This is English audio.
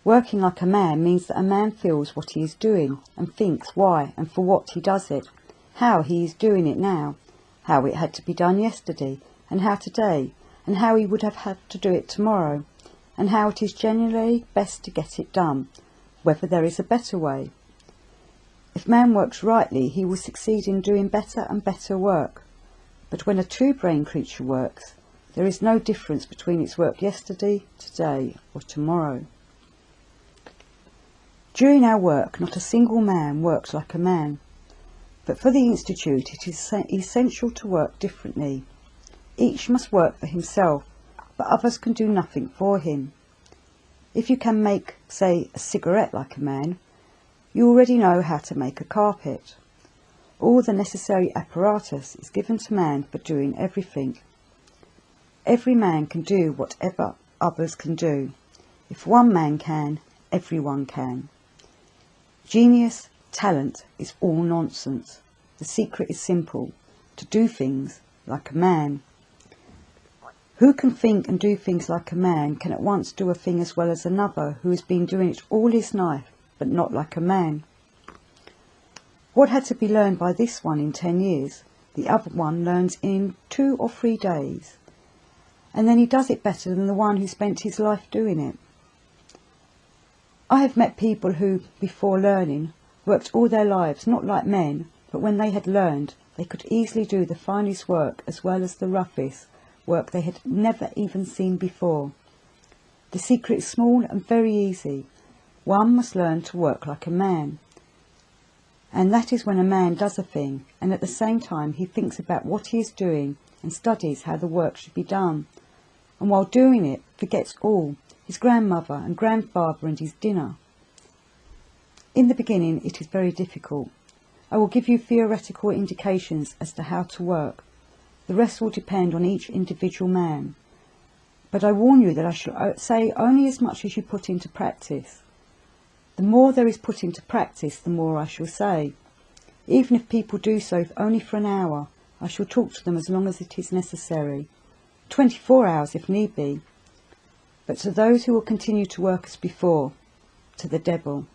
Working like a man means that a man feels what he is doing and thinks why and for what he does it, how he is doing it now, how it had to be done yesterday and how today, and how he would have had to do it tomorrow, and how it is generally best to get it done, whether there is a better way. If man works rightly, he will succeed in doing better and better work. But when a two-brained creature works, there is no difference between its work yesterday, today or tomorrow. During our work, not a single man works like a man. But for the Institute, it is essential to work differently. Each must work for himself, but others can do nothing for him. If you can make, say, a cigarette like a man, you already know how to make a carpet. All the necessary apparatus is given to man for doing everything. Every man can do whatever others can do. If one man can, everyone can. Genius, talent is all nonsense. The secret is simple, to do things like a man. Who can think and do things like a man can at once do a thing as well as another who has been doing it all his life, but not like a man. What had to be learned by this one in 10 years, the other one learns in 2 or 3 days. And then he does it better than the one who spent his life doing it. I have met people who, before learning, worked all their lives not like men, but when they had learned, they could easily do the finest work as well as the roughest work they had never even seen before. The secret is small and very easy. One must learn to work like a man. And that is when a man does a thing, and at the same time he thinks about what he is doing and studies how the work should be done, and while doing it forgets all, his grandmother and grandfather and his dinner. In the beginning it is very difficult. I will give you theoretical indications as to how to work. The rest will depend on each individual man. But I warn you that I shall say only as much as you put into practice. The more there is put into practice, the more I shall say. Even if people do so only for an hour, I shall talk to them as long as it is necessary. 24 hours if need be. But to those who will continue to work as before, to the devil.